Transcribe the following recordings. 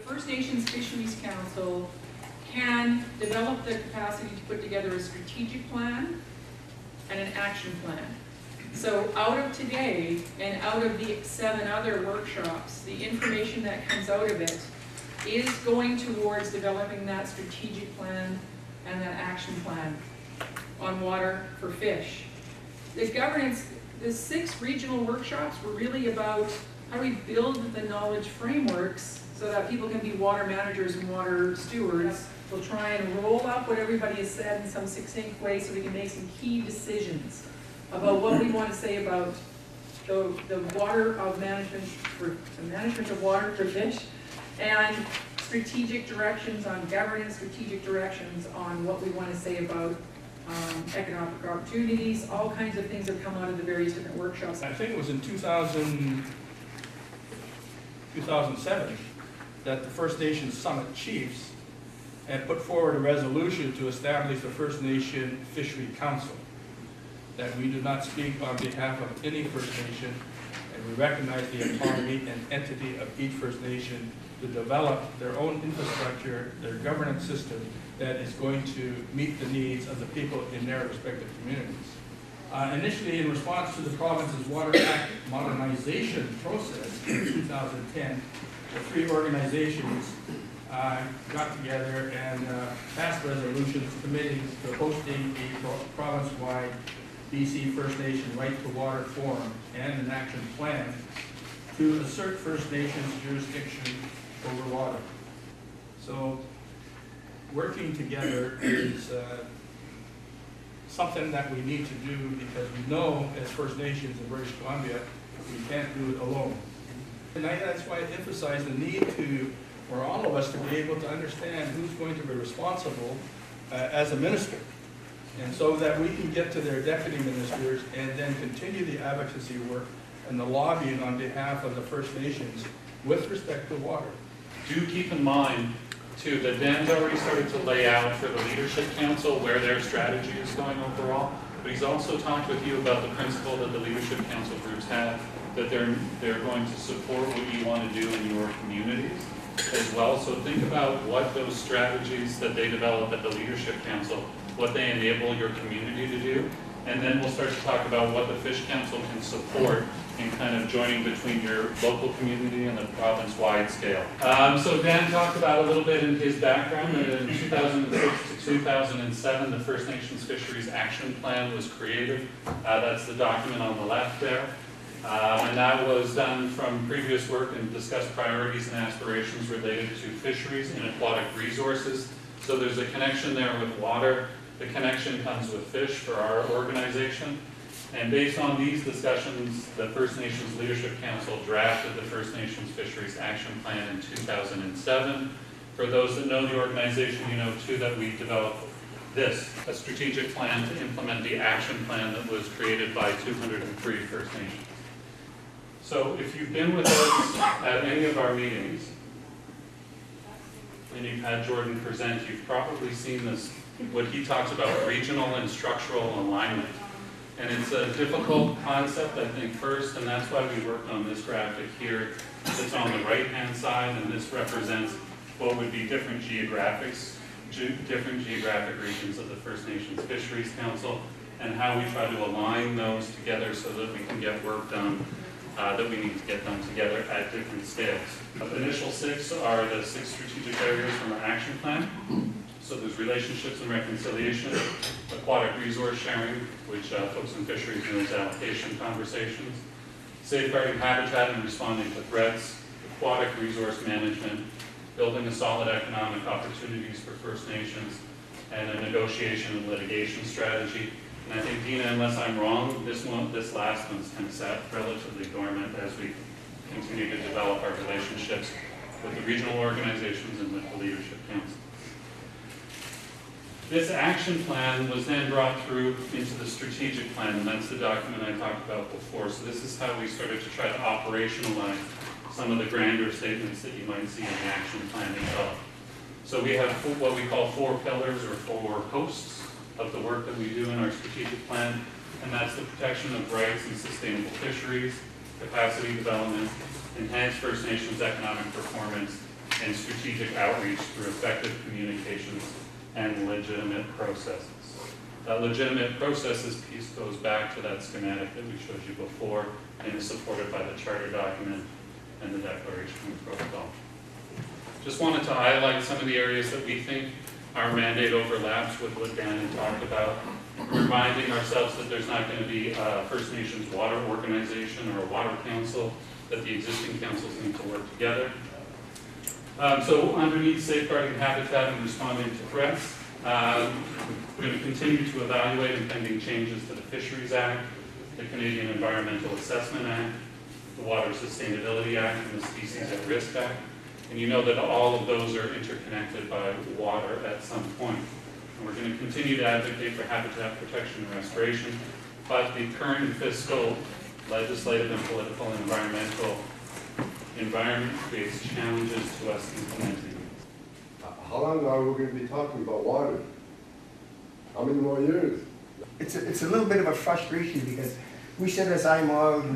First Nations Fisheries Council can develop the capacity to put together a strategic plan and an action plan. So out of today and out of the 7 other workshops, the information that comes out of it is going towards developing that strategic plan and that action plan on water for fish. The governance, the 6 regional workshops were really about how we build the knowledge frameworks so that people can be water managers and water stewards. We'll try and roll up what everybody has said in some succinct way so we can make some key decisions about what we want to say about the water of management, for the management of water for fish, and strategic directions on governance, strategic directions on what we want to say about economic opportunities. All kinds of things have come out of the various different workshops. I think it was in 2007 that the First Nations Summit Chiefs had put forward a resolution to establish the First Nation Fisheries Council, that we do not speak on behalf of any First Nation, and we recognize the autonomy and entity of each First Nation to develop their own infrastructure, their governance system that is going to meet the needs of the people in their respective communities. Initially, in response to the province's Water Act modernization process in 2010, the 3 organizations got together and passed resolutions committing to hosting a province-wide BC First Nation Right to Water Forum and an action plan to assert First Nations jurisdiction over water. So working together is something that we need to do because we know as First Nations in British Columbia, we can't do it alone. And that's why I emphasize the need for all of us to be able to understand who's going to be responsible as a minister. And so that we can get to their deputy ministers and then continue the advocacy work and the lobbying on behalf of the First Nations with respect to water. Do keep in mind, too, that Dan's already started to lay out for the Leadership Council where their strategy is going overall, but he's also talked with you about the principle that the Leadership Council groups have, that they're going to support what you want to do in your communities as well. So think about what those strategies that they develop at the Leadership Council, what they enable your community to do, and then we'll start to talk about what the Fish Council can support in kind of joining between your local community and the province-wide scale. So Dan talked about a little bit in his background that in 2006 to 2007, the First Nations Fisheries Action Plan was created. That's the document on the left there. And that was done from previous work and discussed priorities and aspirations related to fisheries and aquatic resources. So there's a connection there with water. The connection comes with fish for our organization. And based on these discussions, the First Nations Leadership Council drafted the First Nations Fisheries Action Plan in 2007. For those that know the organization, you know too that we developed this, a strategic plan to implement the action plan that was created by 203 First Nations. So if you've been with us at any of our meetings, and you've had Jordan present, you've probably seen this, what he talks about, regional and structural alignment. And it's a difficult concept, I think, first, and that's why we worked on this graphic here. It's on the right-hand side, and this represents what would be different geographic regions of the First Nations Fisheries Council, and how we try to align those together so that we can get work done that we need to get done together at different scales. The initial 6 are the 6 strategic areas from our action plan. So there's relationships and reconciliation, aquatic resource sharing, which folks in fisheries know as allocation conversations, safeguarding habitat and responding to threats, aquatic resource management, building a solid economic opportunities for First Nations, and a negotiation and litigation strategy. And I think, Dina, unless I'm wrong, this last one's kind of sat relatively dormant as we continue to develop our relationships with the regional organizations and with the Leadership Council. This action plan was then brought through into the strategic plan, and that's the document I talked about before. So this is how we started to try to operationalize some of the grander statements that you might see in the action plan itself. So we have what we call 4 pillars or 4 posts of the work that we do in our strategic plan, and that's the protection of rights and sustainable fisheries, capacity development, enhanced First Nations economic performance, and strategic outreach through effective communications and legitimate processes. That legitimate processes piece goes back to that schematic that we showed you before and is supported by the charter document and the declaration and protocol. Just wanted to highlight some of the areas that we think our mandate overlaps with what Dan had talked about, reminding ourselves that there's not going to be a First Nations water organization or a water council, that the existing councils need to work together. So underneath safeguarding habitat and responding to threats, we're going to continue to evaluate impending changes to the Fisheries Act, the Canadian Environmental Assessment Act, the Water Sustainability Act, and the Species at Risk Act. And you know that all of those are interconnected by water at some point. And we're going to continue to advocate for habitat protection and restoration, but the current fiscal, legislative, and political and environment creates challenges to us implementing these. How long are we going to be talking about water? How many more years? It's a little bit of a frustration because we sit as IMOG,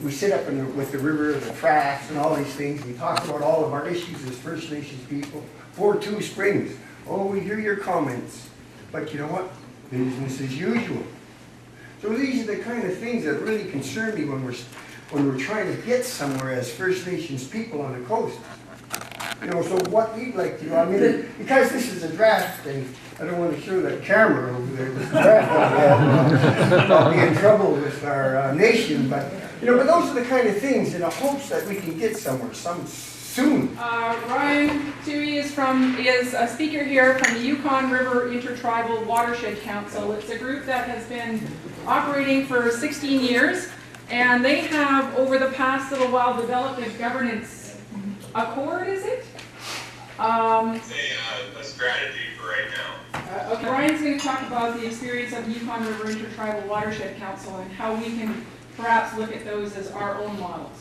we sit up with the river, the tracks, and all these things. We talk about all of our issues as First Nations people for 2 springs. Oh, we hear your comments, but you know what? Business as usual. So these are the kind of things that really concern me when we're trying to get somewhere as First Nations people on the coast. You know, so what we'd like to do, I mean, because this is a draft, and I don't want to show that camera over there with the draft, I'll be in trouble with our nation, but, you know, but those are the kind of things in the hopes that we can get somewhere soon. Ryan Tui is a speaker here from the Yukon River Intertribal Watershed Council. It's a group that has been operating for 16 years, and they have, over the past little while, developed a governance accord, is it? A strategy for right now. Okay, Ryan's going to talk about the experience of the Yukon River Intertribal Watershed Council and how we can perhaps look at those as our own models.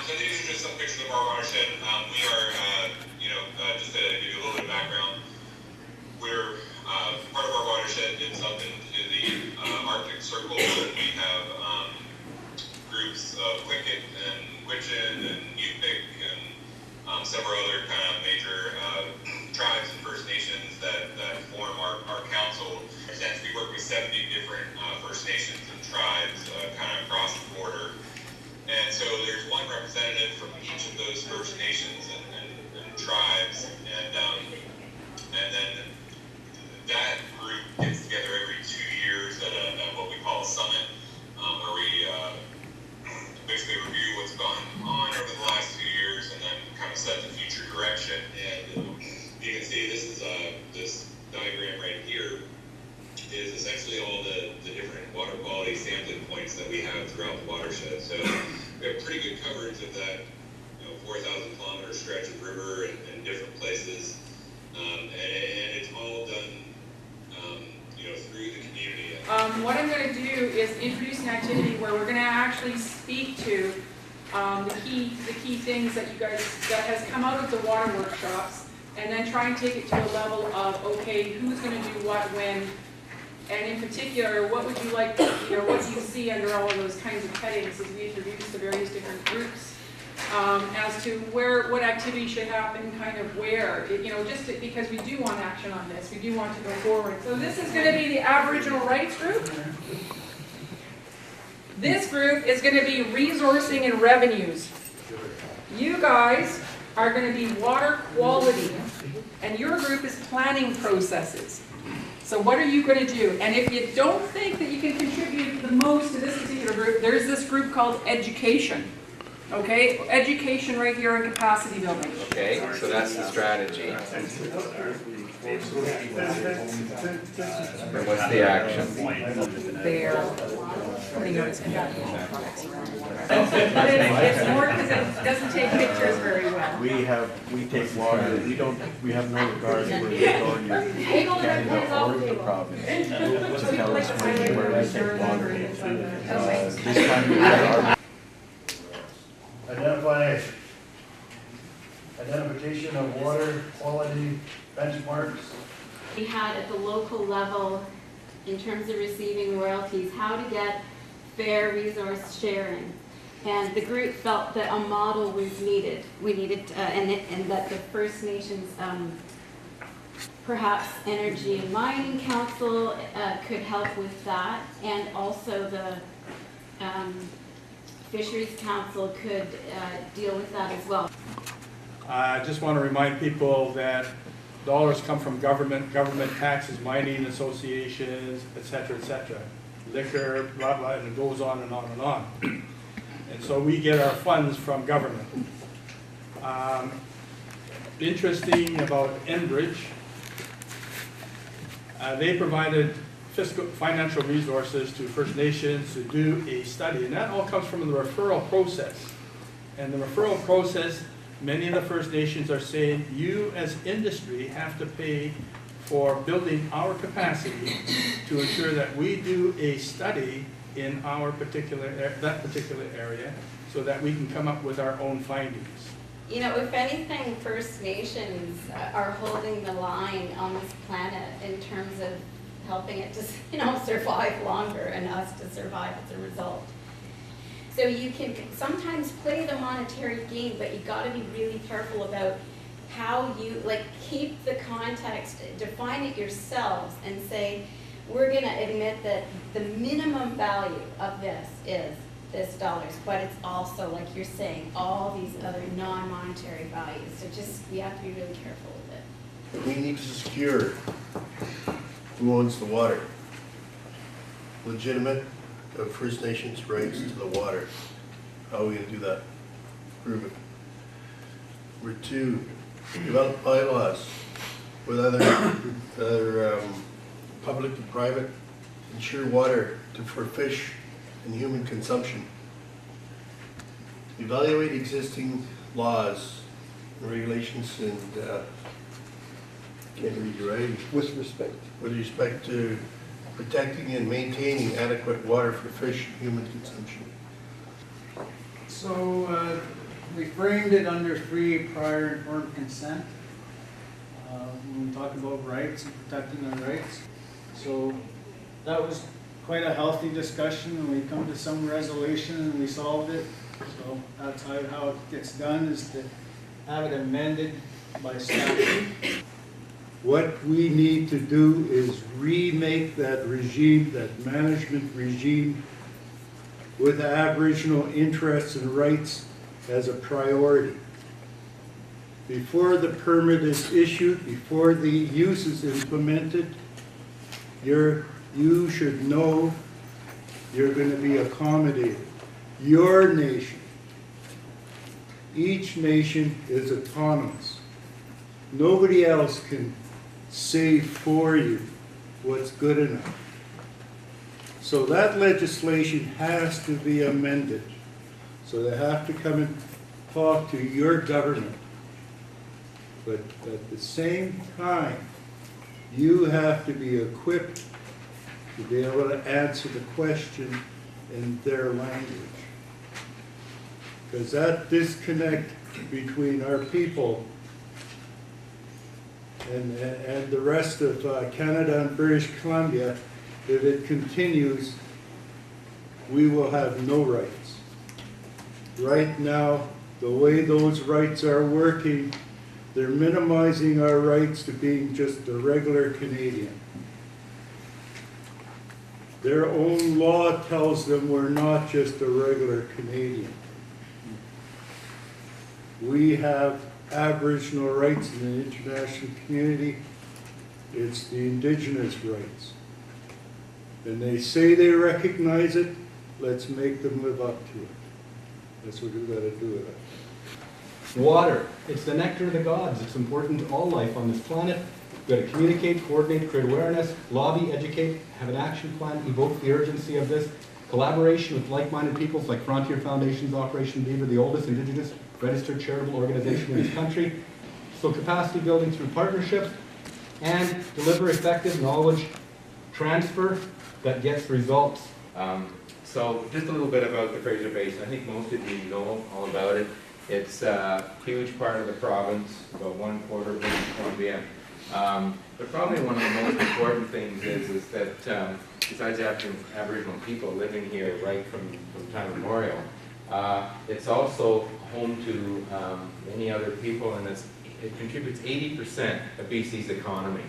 So these are just some pictures of our watershed. We are, just to give you a little bit of background, we're part of our watershed is up into the Arctic Circle, and we have groups of Wicket and Witchin and Yupik and several other kind of major tribes and First Nations that form our council. Since we work with 70 different First Nations and tribes kind of across the border. And so there's one representative from each of those First Nations and tribes, and then that group gets together every 2 years at what we call a summit, where we basically review what's gone on over the last 2 years and then kind of set the future direction. And you can see this is this diagram right here is essentially all the different water quality sampling points that we have throughout the watershed. So we have pretty good coverage of that 4,000 kilometer stretch of river in different places, and it's all done through the community. What I'm going to do is introduce an activity where we're going to actually speak to the key things that you guys that has come out of the water workshops. and then try and take it to a level of, okay, who's gonna do what when, and in particular, what would you like, what do you see under all of those kinds of headings as we introduce the various different groups, as to what activity should happen, kind of where, just because we do want action on this, we do want to go forward. So this is gonna be the Aboriginal rights group. This group is gonna be resourcing and revenues. You guys are going to be water quality, and your group is planning processes. So what are you going to do? And if you don't think that you can contribute the most to this particular group, there's this group called education. Okay? Education right here in capacity building. Okay, so that's the strategy. And what's the action? They're putting out it's more because it doesn't take pictures very well. We take water, we have no regard for the authority of Canada or the province to tell us where we take water. This time we have our Identification of water quality benchmarks. We had at the local level, in terms of receiving royalties, how to get fair resource sharing. And the group felt that a model was needed. We needed, and that the First Nations, perhaps Energy and Mining Council could help with that, and also the Fisheries Council could deal with that as well. I just want to remind people that dollars come from government taxes, mining associations, et cetera, liquor, blah, blah, and it goes on and on and on. And so we get our funds from government. Interesting about Enbridge, they provided financial resources to First Nations to do a study, and that all comes from the referral process. And the referral process, many of the First Nations are saying, you as industry have to pay for building our capacity to ensure that we do a study in our that particular area so that we can come up with our own findings. If anything, First Nations are holding the line on this planet in terms of helping it to, survive longer and us to survive as a result. So you can sometimes play the monetary game, but you got to be really careful about how you, keep the context, define it yourselves, and say, we're going to admit that the minimum value of this is this dollars, but it's also, like you're saying, all these other non-monetary values. So we have to be really careful with it. We need to secure who owns the water. Legitimate First Nations rights to the water. How are we going to do that? Prove it. Number 2, develop bylaws with other public and private, ensure water for fish and human consumption. Evaluate existing laws and regulations and can't read your writing. With respect to protecting and maintaining adequate water for fish and human consumption. So we framed it under free, prior, informed consent. When we talk about rights and protecting our rights. So that was quite a healthy discussion, and we come to some resolution and we solved it. So that's how it gets done, is to have it amended by statute. What we need to do is remake that regime, that management regime, with Aboriginal interests and rights as a priority. Before the permit is issued, before the use is implemented, you should know you're going to be accommodated. Your nation, each nation is autonomous. Nobody else can say for you what's good enough. So that legislation has to be amended. So they have to come and talk to your government. But at the same time, you have to be equipped to be able to answer the question in their language. Because that disconnect between our people and the rest of Canada and British Columbia, if it continues, we will have no rights. Right now, the way those rights are working, they're minimizing our rights to being just a regular Canadian. Their own law tells them we're not just a regular Canadian. We have Aboriginal rights in the international community. It's the Indigenous rights. And they say they recognize it, let's make them live up to it. That's what we've got to do with it. Water, it's the nectar of the gods. It's important to all life on this planet. We've got to communicate, coordinate, create awareness, lobby, educate, have an action plan, evoke the urgency of this. Collaboration with like-minded peoples like Frontier Foundation's Operation Beaver, the oldest Indigenous registered charitable organization in this country. So capacity building through partnerships and deliver effective knowledge transfer that gets results. So just a little bit about the Fraser Basin. I think most of you know all about it. It's a huge part of the province, about 1/4 of British Columbia. But probably one of the most important things is that besides Aboriginal people living here right from time immemorial, it's also home to many other people, and it contributes 80% of BC's economy,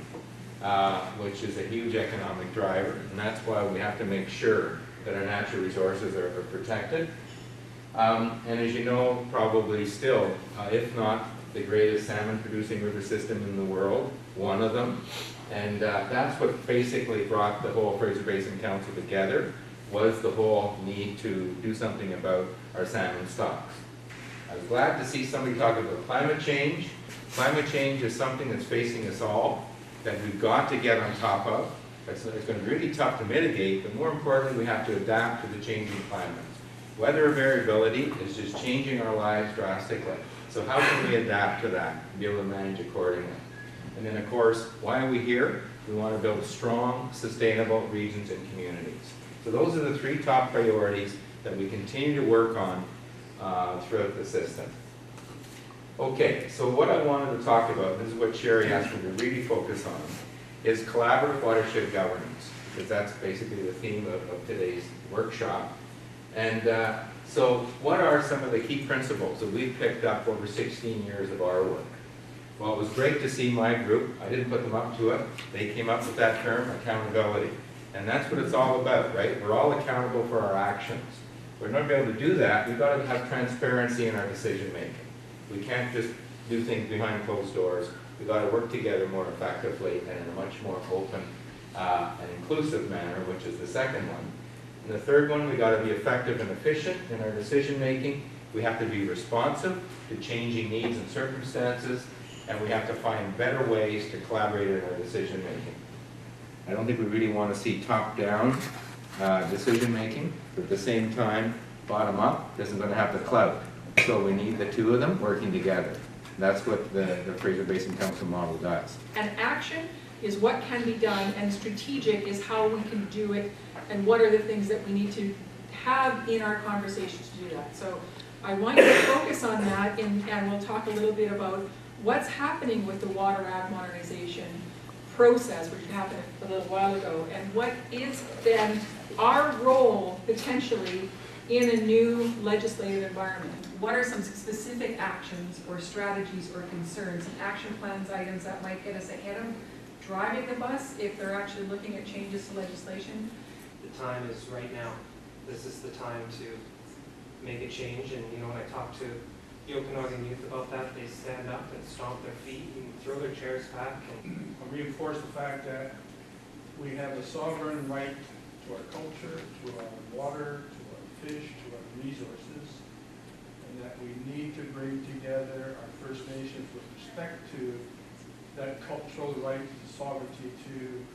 which is a huge economic driver. And that's why we have to make sure that our natural resources are protected. And as you know, probably still, if not the greatest salmon producing river system in the world, one of them. And that's what basically brought the whole Fraser Basin Council together, was the whole need to do something about our salmon stocks. I was glad to see somebody talk about climate change. Climate change is something that's facing us all, that we've got to get on top of. It's going to be really tough to mitigate, but more importantly, we have to adapt to the changing climates. Weather variability is just changing our lives drastically. So how can we adapt to that and be able to manage accordingly? And then, of course, why are we here? We want to build strong, sustainable regions and communities. So those are the 3 top priorities that we continue to work on throughout the system. Okay, so what I wanted to talk about, this is what Sherry asked me to really focus on, is collaborative watershed governance, because that's basically the theme of today's workshop. And so what are some of the key principles that we've picked up over 16 years of our work? Well, it was great to see my group. I didn't put them up to it. They came up with that term, accountability. And that's what it's all about, right? We're all accountable for our actions. We're not going to be able to do that. We've got to have transparency in our decision making. We can't just do things behind closed doors. We've got to work together more effectively and in a much more open and inclusive manner, which is the second one. And the third one, we've got to be effective and efficient in our decision making. We have to be responsive to changing needs and circumstances, and we have to find better ways to collaborate in our decision making. I don't think we really want to see top-down decision making, but at the same time, bottom-up isn't going to have the clout. So we need the 2 of them working together. That's what the Fraser Basin Council model does. And action is what can be done, and strategic is how we can do it, and what are the things that we need to have in our conversations to do that. So I want you to focus on that, and we'll talk a little bit about what's happening with the Water Act modernization process, which happened a little while ago, and what is then our role potentially in a new legislative environment. What are some specific actions or strategies or concerns and action plans items that might get us ahead of driving the bus if they're actually looking at changes to legislation? The time is right now. This is the time to make a change, and you know, when I talk to the Okanagan youth about that, they stand up and stomp their feet and throw their chairs back. And I'll reinforce the fact that we have a sovereign right to our culture, to our water, to our fish, to our resources, and that we need to bring together our First Nations with respect to that cultural right, the sovereignty to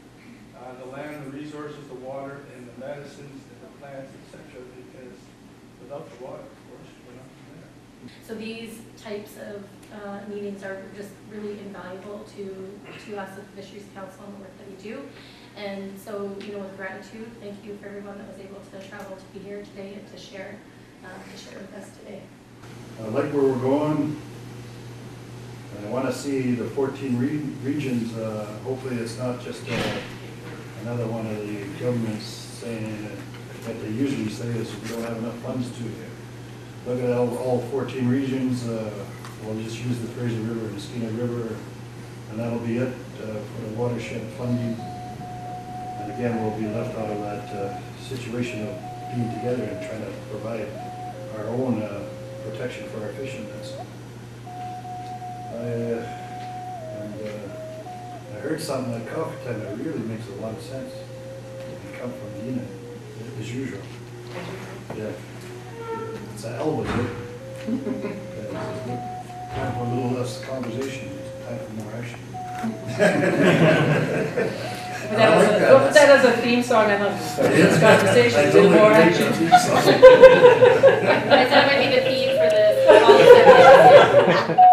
the land, the resources, the water, and the medicines, and the plants, etc. Because without the water, of course, we're not there. So these types of meetings are just really invaluable to us at the Fisheries Council and the work that we do. And so, you know, with gratitude, thank you for everyone that was able to travel to be here today and to share with us today. I like where we're going. And I want to see the 14 regions, hopefully it's not just another one of the governments saying that they usually say is we don't have enough funds to look at all 14 regions. We'll just use the Fraser River and the Skeena River, and that'll be it for the watershed funding. And again, we'll be left out of that situation of being together and trying to provide our own protection for our fishing nets. I heard something at coffee time that really makes a lot of sense. It come from Nina, as usual. Yeah. It's a hell of a good. Time for a little less conversation, time for more action. That as a theme song, I love this conversation, a little more action. That might be the theme for this.